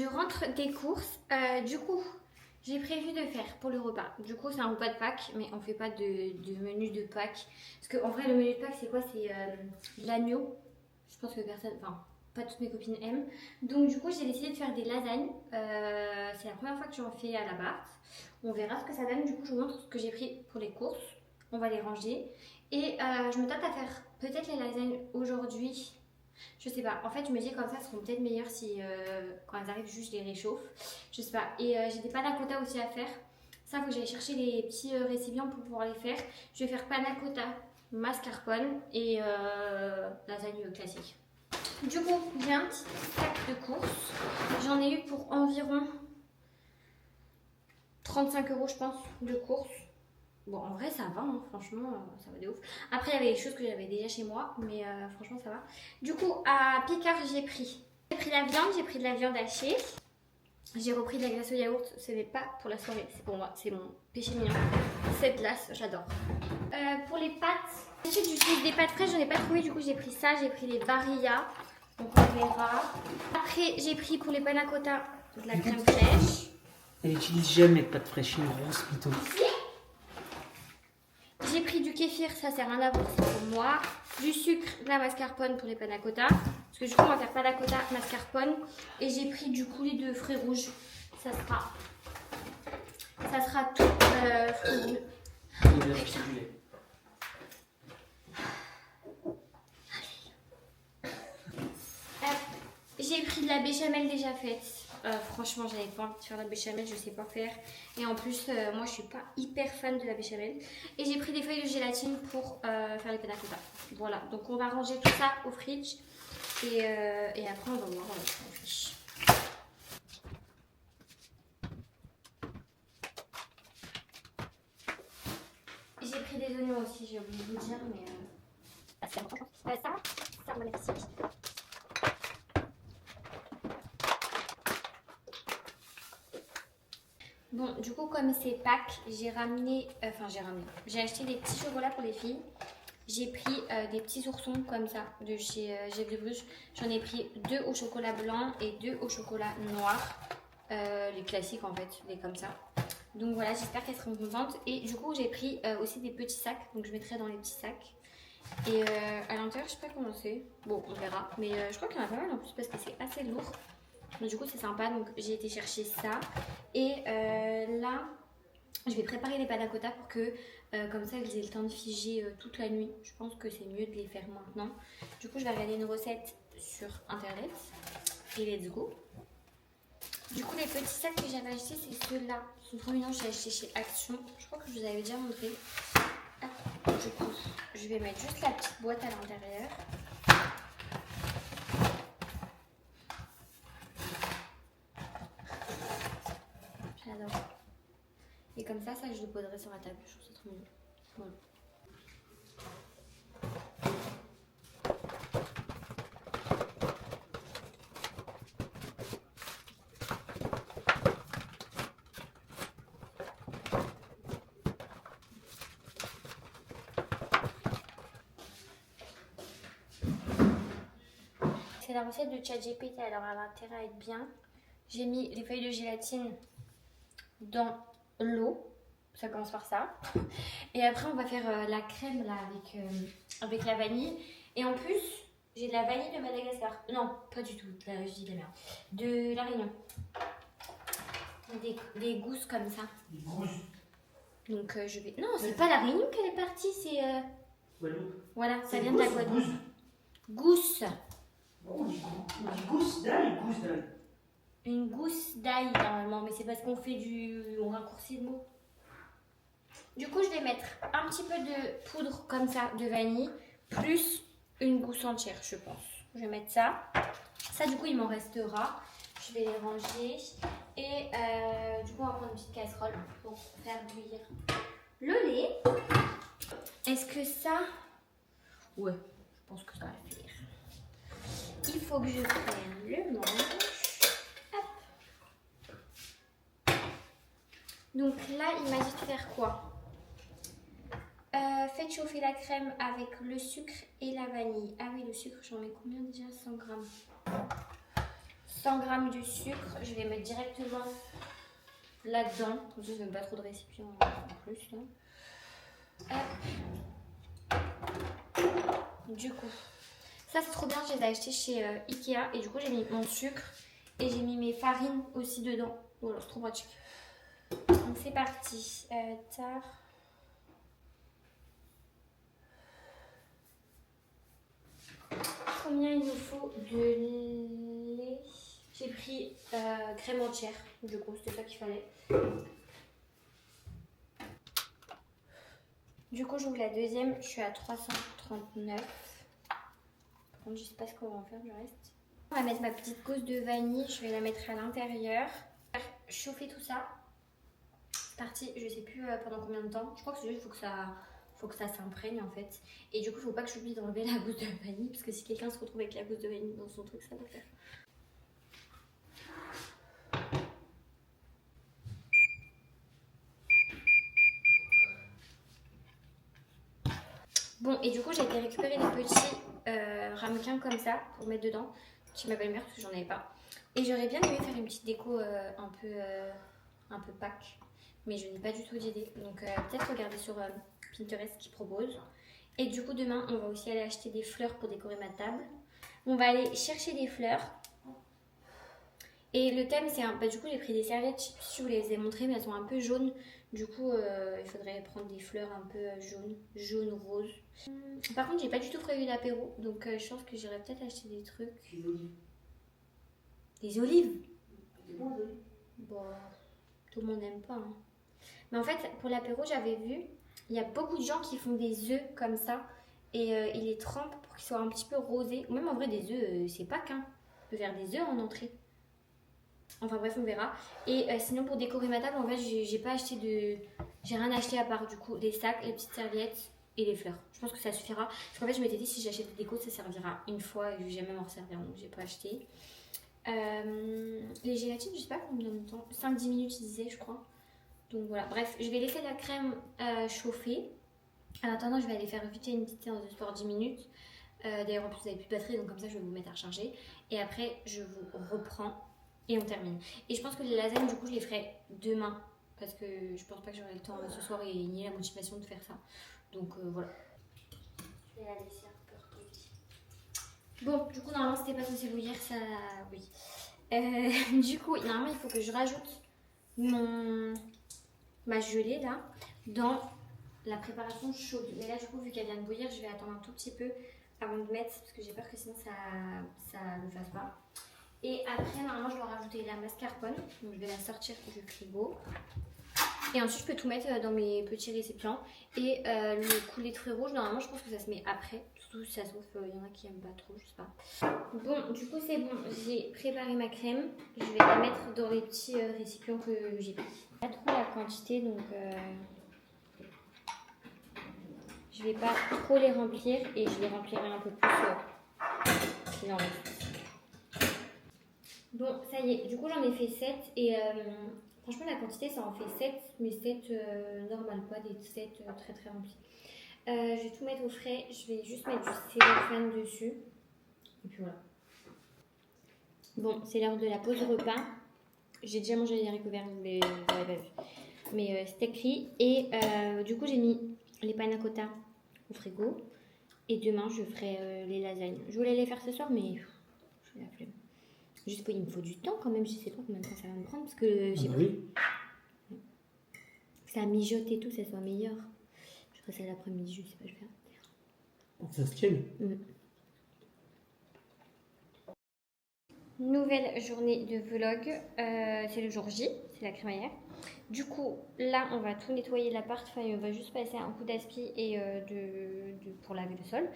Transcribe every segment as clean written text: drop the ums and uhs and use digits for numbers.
je rentre des courses. Du coup, j'ai prévu de faire pour le repas. Du coup, c'est un repas de Pâques, mais on fait pas de menu de Pâques. Parce qu'en vrai, le menu de Pâques, c'est quoi? C'est de l'agneau. Je pense que personne, enfin, pas toutes mes copines aiment. Donc, du coup, j'ai décidé de faire des lasagnes. C'est la première fois que j'en fais à l'appart. On verra ce que ça donne. Du coup, je vous montre ce que j'ai pris pour les courses. On va les ranger. Et je me tente à faire peut-être les lasagnes aujourd'hui. Je sais pas, en fait je me dis comme ça elles seront peut-être meilleures si quand elles arrivent juste je les réchauffe. Je sais pas, et j'ai des panna cotta aussi à faire. Ça faut que j'aille chercher les petits récipients pour pouvoir les faire. Je vais faire panna cotta, mascarpone et lasagne classique. Du coup j'ai un petit sac de courses. J'en ai eu pour environ 35 € je pense de courses. Bon, en vrai, ça va, hein, franchement, ça va de ouf. Après, il y avait des choses que j'avais déjà chez moi, mais franchement, ça va. Du coup, à Picard, j'ai pris la viande, j'ai pris de la viande hachée. J'ai repris de la glace au yaourt, ce n'est pas pour la soirée, c'est pour moi, c'est mon péché mignon. Cette glace, j'adore. Pour les pâtes, ensuite, j'utilise des pâtes fraîches, j'en ai pas trouvé, du coup, j'ai pris ça, j'ai pris les Barilla, donc on verra. Après, j'ai pris pour les panna cotta de la crème fraîche. Elle utilise jamais de pâte fraîche, une grosse mytho. J'ai pris du kéfir, ça sert à rien à voir, c'est pour moi. Du sucre, de la mascarpone pour les panna cotta. Parce que du coup, on va faire panna cotta, mascarpone. Et j'ai pris du coulis de fruits rouges. Ça sera tout fruits rouges. J'ai pris de la béchamel déjà faite. Franchement, j'avais pas envie de faire la béchamel, je sais pas faire. Et en plus, moi je suis pas hyper fan de la béchamel. Et j'ai pris des feuilles de gélatine pour faire les panna cotta. Voilà, donc on va ranger tout ça au fridge. Et après, on va voir ce qu'on fait. J'ai pris des oignons aussi, j'ai oublié de vous dire, mais ça, on va mettre ici. Bon, du coup, comme c'est Pâques, j'ai acheté des petits chocolats pour les filles. J'ai pris des petits oursons comme ça de chez Gève de Bruges. J'en ai pris 2 au chocolat blanc et 2 au chocolat noir. Les classiques en fait, les comme ça. Donc voilà, j'espère qu'elles seront contentes. Et du coup, j'ai pris aussi des petits sacs. Donc je mettrai dans les petits sacs. Et à l'intérieur, je sais pas comment c'est. Bon, on verra. Mais je crois qu'il y en a pas mal en plus parce que c'est assez lourd. Donc, du coup, c'est sympa. Donc j'ai été chercher ça. Et là, je vais préparer les panna cotta pour que comme ça, ils aient le temps de figer toute la nuit. Je pense que c'est mieux de les faire maintenant. Du coup, je vais regarder une recette sur internet. Et let's go. Du coup, les petits sacs que j'avais achetés, c'est ceux-là. Ils sont trop mignons, j'ai acheté chez Action. Je crois que je vous avais déjà montré. Du coup, je vais mettre juste la petite boîte à l'intérieur. J'adore. Et comme ça, je le poserai sur la table. Je trouve ça trop mignon. Voilà. C'est la recette de ChatGPT, alors elle a intérêt à être bien. J'ai mis les feuilles de gélatine dans l'eau. Ça commence par ça. Et après, on va faire la crème là avec la vanille. Et en plus, j'ai de la vanille de Madagascar. Non, pas du tout. Là, je dis de la merde. De la Réunion. Des gousses comme ça. Des gousses. Donc je vais... Non, c'est pas la Réunion qu'elle est partie, c'est... Guadeloupe. Voilà, ça vient de la Guadeloupe. Gousse. Oh, on dit gousse d'ail, gousse d'ail. Une gousse d'ail normalement, mais c'est parce qu'on fait on raccourcit le mot. Du coup, je vais mettre un petit peu de poudre comme ça de vanille, plus une gousse entière, je pense. Je vais mettre ça. Ça, du coup, il m'en restera. Je vais les ranger. Et du coup, on va prendre une petite casserole pour faire bouillir le lait. Est-ce que ça... Ouais, je pense que ça va faire. Il faut que je prenne le manche. Hop. Donc là, il m'a dit de faire quoi? Faites chauffer la crème avec le sucre et la vanille. Ah oui, le sucre, j'en mets combien déjà? 100 grammes. 100 g de sucre. Je vais mettre directement là-dedans. Comme ça, je ne mets pas trop de récipients en plus. Là. Hop. Du coup, ça c'est trop bien. Je les ai achetés chez Ikea. Et du coup, j'ai mis mon sucre. Et j'ai mis mes farines aussi dedans. Voilà, c'est trop pratique. Donc c'est parti. Tard. Combien il nous faut de lait? J'ai pris crème entière, du coup c'était ça qu'il fallait. Du coup j'ouvre la deuxième, je suis à 339. Par contre je sais pas ce qu'on va en faire du reste. On va mettre ma petite gousse de vanille, je vais la mettre à l'intérieur. Chauffer tout ça. C'est parti, je sais plus pendant combien de temps. Je crois que c'est juste faut que ça s'imprègne en fait. Et du coup, il faut pas que j'oublie d'enlever la gousse de vanille parce que si quelqu'un se retrouve avec la gousse de vanille dans son truc, ça va faire. Bon, et du coup, j'ai été récupérer des petits ramequins comme ça pour mettre dedans. Chez ma belle-mère parce que j'en avais pas. Et j'aurais bien aimé faire une petite déco un peu Pâques. Mais je n'ai pas du tout d'idée. Donc peut-être regarder sur Pinterest qui propose. Et du coup demain on va aussi aller acheter des fleurs pour décorer ma table. On va aller chercher des fleurs. Et le thème c'est un... du coup j'ai pris des serviettes, je sais plus si je vous les ai montrées mais elles sont un peu jaunes. Du coup il faudrait prendre des fleurs un peu jaune, rose. Par contre j'ai pas du tout prévu l'apéro. Donc je pense que j'irai peut-être acheter des trucs. Des olives. Des olives? C'est bon les olives? Bon, tout le monde n'aime pas. Hein. Mais en fait, pour l'apéro, j'avais vu, il y a beaucoup de gens qui font des œufs comme ça et ils les trempent pour qu'ils soient un petit peu rosés. Ou même en vrai, des œufs, c'est pas qu'un. On peut faire des œufs en entrée. Enfin bref, on verra. Et sinon, pour décorer ma table, en fait, j'ai pas acheté de. J'ai rien acheté à part du coup les sacs, les petites serviettes et les fleurs. Je pense que ça suffira. Parce qu'en fait, je m'étais dit, si j'achète des décos, ça servira une fois et je vais jamais m'en resservir. Donc, j'ai pas acheté. Les gélatines, je sais pas combien de temps. 5-10 minutes, ils disaient, je crois. Donc voilà, bref, je vais laisser la crème chauffer. En attendant, je vais aller faire vite une petite séance de sport 10 minutes. D'ailleurs, en plus, vous n'avez plus de batterie, donc comme ça, je vais vous mettre à recharger. Et après, je vous reprends et on termine. Et je pense que les lasagnes, du coup, je les ferai demain. Parce que je pense pas que j'aurai le temps ce soir et ni la motivation de faire ça. Donc voilà. Je vais la laisser un peu reposer. Bon, du coup, normalement, c'était pas censé bouillir, ça. Oui. Du coup, normalement, il faut que je rajoute ma gelée là dans la préparation chaude. Mais là du coup vu qu'elle vient de bouillir, je vais attendre un tout petit peu avant de mettre parce que j'ai peur que sinon ça ne fasse pas. Et après normalement je dois rajouter la mascarpone, donc je vais la sortir du frigo. Et ensuite je peux tout mettre dans mes petits récipients. Et le coulis de fruits rouges, normalement je pense que ça se met après. Surtout si ça se trouve, il y en a qui aiment pas trop, je sais pas. Bon, du coup c'est bon, j'ai préparé ma crème. Je vais la mettre dans les petits récipients que j'ai pris. Pas trop la quantité, donc je vais pas trop les remplir et je les remplirai un peu plus s'il en reste. Bon, ça y est, du coup j'en ai fait 7 et franchement la quantité ça en fait 7, mais 7 normal, pas des 7 très très remplis. Je vais tout mettre au frais, je vais juste mettre du cellophane dessus et puis voilà. Bon, c'est l'heure de la pause repas. J'ai déjà mangé les haricots verts, vous l'avez pas vu. Mais c'est écrit. Et du coup, j'ai mis les panna cotta au frigo. Et demain, je ferai les lasagnes. Je voulais les faire ce soir, mais j'ai la flemme. Juste qu'il me faut du temps quand même. Je sais pas combien de temps ça va me prendre. Parce que j'ai pris. Ça mijote et tout, ça soit meilleur. Je ferai ça l'après-midi, je sais pas, je vais faire. Pour que ça se tienne. Nouvelle journée de vlog, c'est le jour J, c'est la crémaillère. Du coup, là, on va tout nettoyer l'appart, enfin, on va juste passer un coup d'aspi et pour laver le sol.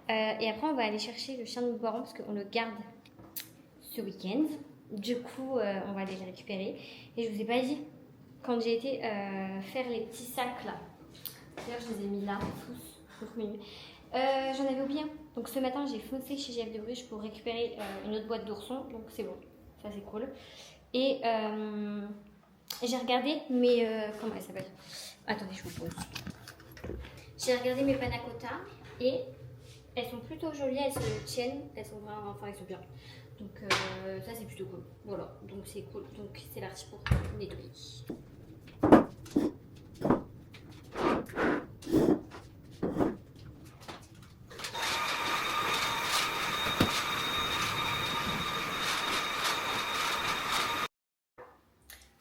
Et après, on va aller chercher le chien de Boiron parce qu'on le garde ce week-end. Du coup, on va aller le récupérer. Et je vous ai pas dit, quand j'ai été faire les petits sacs là, d'ailleurs, je les ai mis là, tous mignons. J'en avais oublié un. Donc ce matin j'ai foncé chez GF de Bruges pour récupérer une autre boîte d'ourson. Donc c'est bon, ça c'est cool. Et j'ai regardé mes... comment elle s'appelle? Attendez, je vous pose. J'ai regardé mes panna cotta et elles sont plutôt jolies, elles se tiennent, elles sont vraiment... Enfin elles sont bien. Donc ça c'est plutôt cool. Voilà, donc c'est cool. Donc c'est parti pour nettoyer.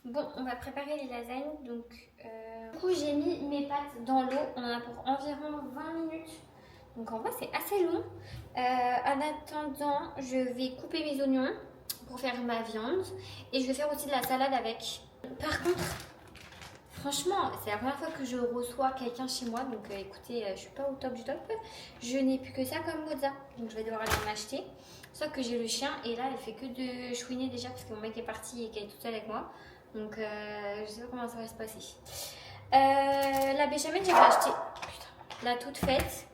Bon, on va préparer les lasagnes. Donc, du coup, j'ai mis mes pâtes dans l'eau. On en a pour environ 20 minutes. Donc, en vrai, c'est assez long. En attendant, je vais couper mes oignons pour faire ma viande. Et je vais faire aussi de la salade avec. Par contre, franchement, c'est la première fois que je reçois quelqu'un chez moi. Donc, écoutez, je suis pas au top du top. Je n'ai plus que ça comme mozza. Donc, je vais devoir aller en acheter. Sauf que j'ai le chien. Et là, elle fait que de chouiner déjà parce que mon mec est parti et qu'elle est toute seule avec moi. Donc, je sais pas comment ça va se passer. La béchamel, j'avais acheté la toute faite.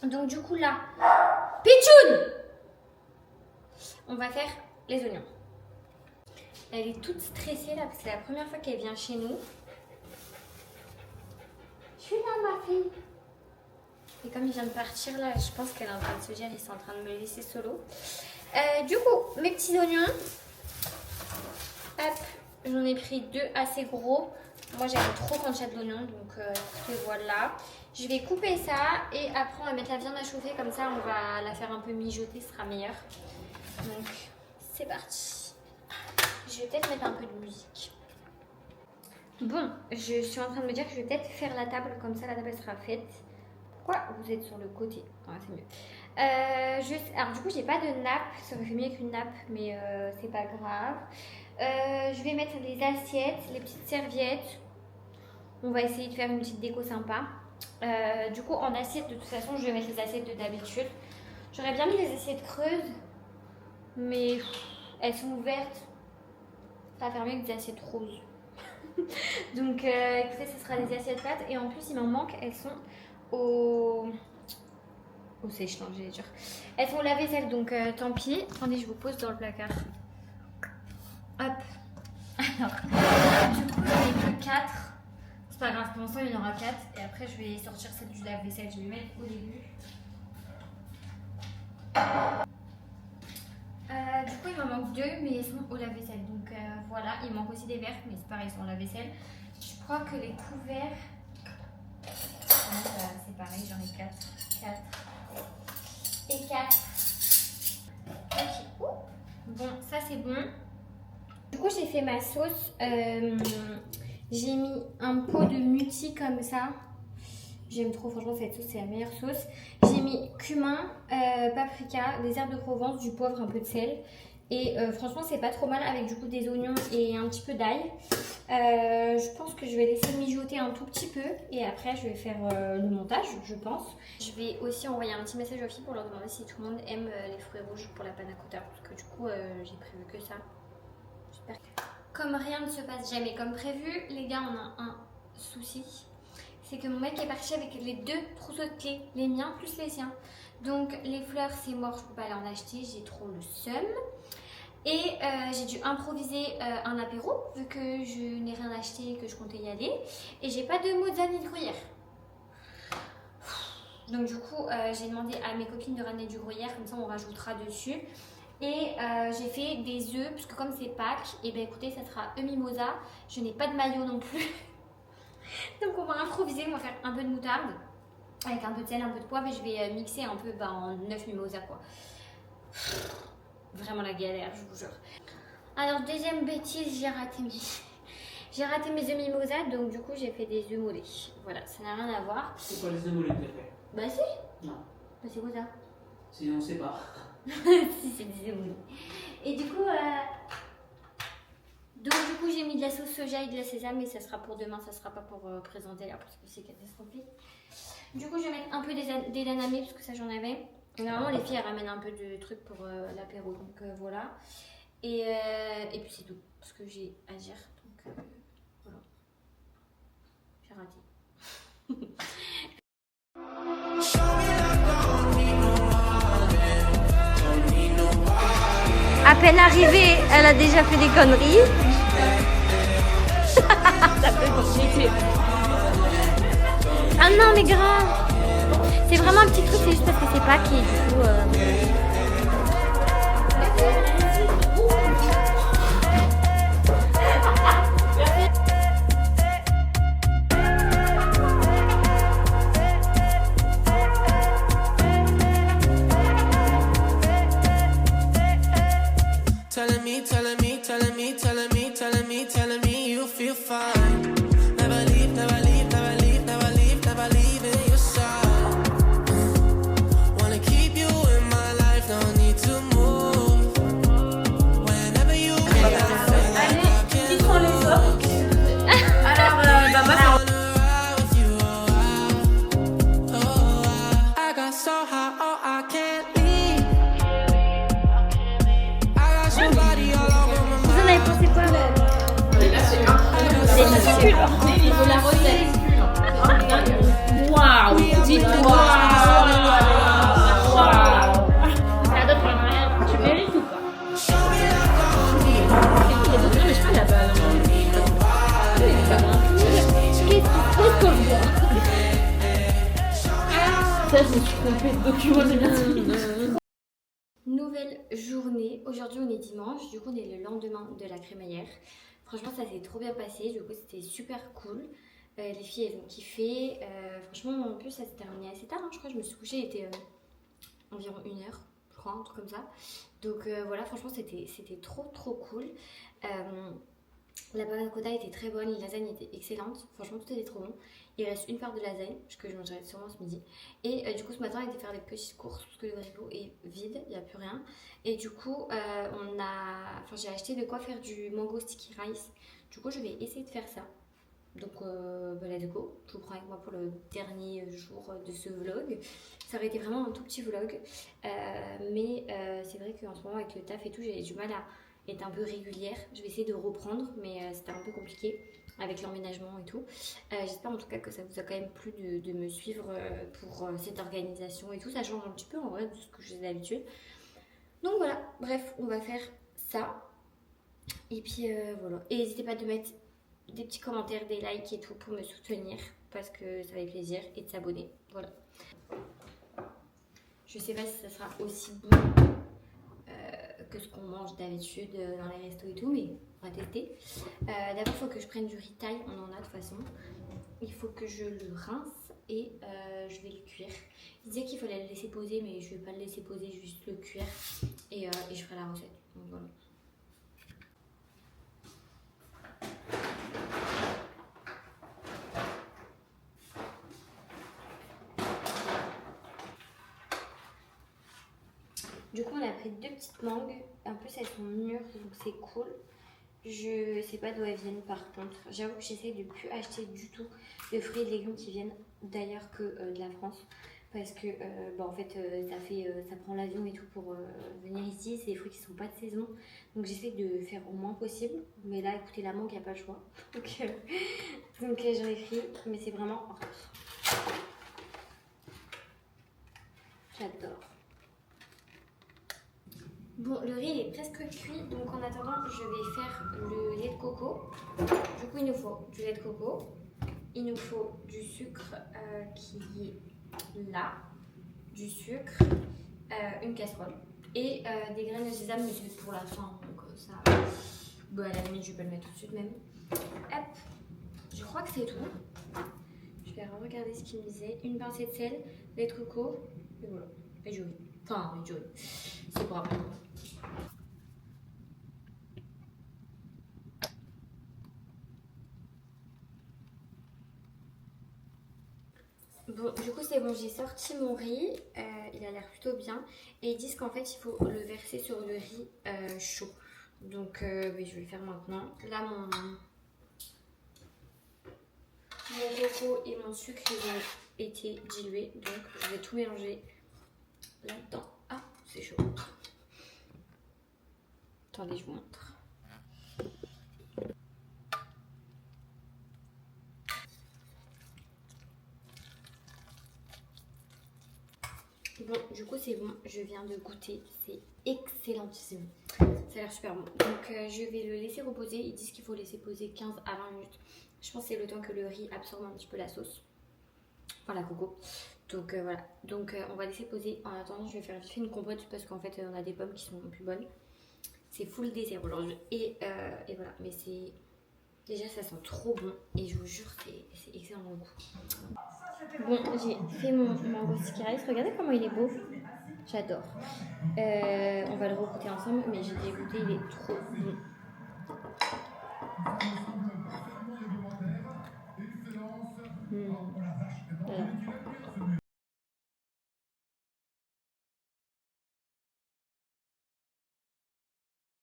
Donc, du coup, là, Pichoun, on va faire les oignons. Elle est toute stressée là parce que c'est la première fois qu'elle vient chez nous. Je suis là, ma fille. Et comme il vient de partir là, je pense qu'elle est en train de se dire, ils sont en train de me laisser solo. Du coup, mes petits oignons. Hop. J'en ai pris 2 assez gros. Moi j'aime trop quand il y a de l'oignon, donc écoutez, voilà. Je vais couper ça et après on va mettre la viande à chauffer, comme ça on va la faire un peu mijoter, ce sera meilleur. Donc c'est parti. Je vais peut-être mettre un peu de musique. Bon, je suis en train de me dire que je vais peut-être faire la table, comme ça la table sera faite. Pourquoi vous êtes sur le côté? Ah, c'est mieux. Alors du coup j'ai pas de nappe, ça aurait fait mieux qu'une nappe, mais c'est pas grave. Je vais mettre les assiettes, les petites serviettes. On va essayer de faire une petite déco sympa. Du coup, en assiette, de toute façon, je vais mettre les assiettes de d'habitude. J'aurais bien mis les assiettes creuses, mais elles sont ouvertes. Ça va faire mieux que des assiettes roses. Donc, écoutez, ce sera des assiettes plates. Et en plus, il m'en manque. Elles sont au sèche-linge, j'allais dire. Elles sont au lave-vaisselle, donc tant pis. Attendez, je vous pose dans le placard. Hop. Alors, du coup, j'en ai plus 4. C'est pas grave, pour l'instant, il y en aura 4. Et après, je vais sortir celle du lave-vaisselle. Je vais les mettre au début. Du coup, il m'en manque 2, mais ils sont au lave-vaisselle. Donc voilà, il manque aussi des verres, mais c'est pareil, ils sont au lave-vaisselle. Je crois que les couverts. C'est pareil, j'en ai 4. 4. Et 4. Ok. Bon, ça c'est bon. Du coup, j'ai fait ma sauce. J'ai mis un pot de muti comme ça. J'aime trop, franchement, cette sauce, c'est la meilleure sauce. J'ai mis cumin, paprika, des herbes de Provence, du poivre, un peu de sel. Et franchement, c'est pas trop mal avec du coup des oignons et un petit peu d'ail. Je pense que je vais laisser mijoter un tout petit peu. Et après, je vais faire le montage, je pense. Je vais aussi envoyer un petit message aux filles pour leur demander si tout le monde aime les fruits rouges pour la panna cotta. Parce que du coup, j'ai prévu que ça. Comme rien ne se passe jamais comme prévu, les gars, on a un souci. C'est que mon mec est parti avec les 2 trousseaux de clés, les miens plus les siens. Donc les fleurs, c'est mort, je peux pas aller en acheter, j'ai trop le seum. Et j'ai dû improviser un apéro, vu que je n'ai rien acheté et que je comptais y aller. Et j'ai pas de mozza ni de gruyère. Donc du coup, j'ai demandé à mes copines de ramener du gruyère, comme ça on rajoutera dessus. Et j'ai fait des œufs, parce que comme c'est Pâques, et ben écoutez, ça sera œufs mimosa. Je n'ai pas de maillot non plus. Donc on va improviser, on va faire un peu de moutarde, avec un peu de sel, un peu de poivre, et je vais mixer un peu en œufs mimosa quoi. Vraiment la galère, je vous jure. Alors deuxième bêtise, j'ai raté mes œufs mimosa, donc du coup j'ai fait des œufs mollets. Voilà, ça n'a rien à voir. C'est quoi les œufs mollets que t'as fait? Bah si. Non. Bah c'est quoi ça? Si on sait pas. Si, c'est des œufs mollets. Et du coup, j'ai mis de la sauce soja et de la sésame, mais ça sera pour demain, ça sera pas pour présenter là, parce que c'est catastrophique. Du coup, je vais mettre un peu des danamés, parce que ça j'en avais. Et normalement, les filles elles ramènent un peu de trucs pour l'apéro, donc voilà. Et puis c'est tout, parce que j'ai à dire, donc voilà. J'ai raté. À peine arrivée, elle a déjà fait des conneries. Ça peut compliquer. Ah non, mais grave. C'est vraiment un petit truc, c'est juste parce que c'est pas qui est du coup. telling me you feel fine. Never leave, never leave, never leave, never leave, never leave in your side. Wanna keep you in my life, no need to move. Whenever you get I can't look. I got so high, oh I can't leave. I got somebody all over my Vous en avez pensé quoi De la recette. Waouh, dites-moi. Tu mérites ou pas? Non mais je parle là-bas. Qu'est-ce qui se passe comme ça? Ça, je me suis trompée de document, j'ai bien dit. Nouvelle journée, aujourd'hui on est dimanche, du coup on est le lendemain de la crémaillère. Franchement ça s'est trop bien passé, du coup c'était super cool. Les filles elles ont kiffé, franchement en plus ça s'est terminé assez tard, hein. Je crois que je me suis couchée, il était environ 1h, je crois, un truc comme ça. Donc voilà, franchement c'était trop cool. La panna cotta était très bonne, les lasagnes étaient excellentes, franchement tout était trop bon. Il reste une part de lasagne, que je mangerai sûrement ce midi. Et du coup ce matin on a été faire des petites courses parce que le frigo est vide, il n'y a plus rien. Et du coup j'ai acheté de quoi faire du mango sticky rice. Du coup je vais essayer de faire ça. Donc let's go, je vous prends avec moi pour le dernier jour de ce vlog. Ça aurait été vraiment un tout petit vlog. Mais c'est vrai qu'en ce moment avec le taf et tout j'ai du mal à être un peu régulière. Je vais essayer de reprendre mais c'était un peu compliqué avec l'emménagement et tout. J'espère en tout cas que ça vous a quand même plu de me suivre pour cette organisation et tout. Ça change un petit peu en vrai de ce que je fais d'habitude. Donc voilà, bref, on va faire ça. Et puis voilà. Et n'hésitez pas de mettre des petits commentaires, des likes et tout pour me soutenir parce que ça fait plaisir et de s'abonner. Voilà. Je sais pas si ça sera aussi bon que ce qu'on mange d'habitude dans les restos et tout, mais on va tester. D'abord il faut que je prenne du riz thaï, on en a de toute façon. Il faut que je le rince et je vais le cuire. Il disait qu'il fallait le laisser poser, mais je vais pas le laisser poser, juste le cuire et je ferai la recette. Donc voilà. Du coup on a pris 2 petites mangues, en plus elles sont mûres donc c'est cool. Je sais pas d'où elles viennent par contre. J'avoue que j'essaie de plus acheter du tout de fruits et de légumes qui viennent d'ailleurs que de la France. Parce que en fait ça prend l'avion et tout pour venir ici. C'est des fruits qui sont pas de saison. Donc j'essaie de faire au moins possible. Mais là écoutez la mangue, il n'y a pas le choix. Donc j'en ai pris. Mais c'est vraiment rose. J'adore. Bon, le riz il est presque cuit, donc en attendant, je vais faire le lait de coco. Du coup, il nous faut du lait de coco, il nous faut du sucre qui est là, du sucre, une casserole et des graines de sésame, mais c'est pour la fin, donc ça, à la limite, je peux le mettre tout de suite même. Hop, je crois que c'est tout. Je vais regarder ce qu'il me disait. Une pincée de sel, lait de coco, et voilà, et du riz. Enfin, du riz, c'est pour après. Bon, du coup c'est bon, j'ai sorti mon riz, il a l'air plutôt bien et ils disent qu'en fait il faut le verser sur le riz chaud. Donc oui, je vais le faire maintenant. Là mon coco et mon sucre ils ont été dilués, donc je vais tout mélanger là-dedans. Ah, c'est chaud. Attendez, je vous montre. Bon, du coup c'est bon, je viens de goûter, c'est excellentissime. Ça a l'air super bon. Donc je vais le laisser reposer, ils disent qu'il faut laisser poser 15 à 20 minutes. Je pense que c'est le temps que le riz absorbe un petit peu la sauce, enfin la coco. Donc voilà, donc on va laisser poser. En attendant je vais faire vite fait une compote parce qu'en fait on a des pommes qui sont plus bonnes. C'est full désert aujourd'hui et voilà, mais c'est... Déjà ça sent trop bon et je vous jure c'est excellent le goût. Bon, j'ai fait mon mango sticky rice, regardez comment il est beau. J'adore. On va le regoûter ensemble, mais j'ai dégoûté, il est trop bon.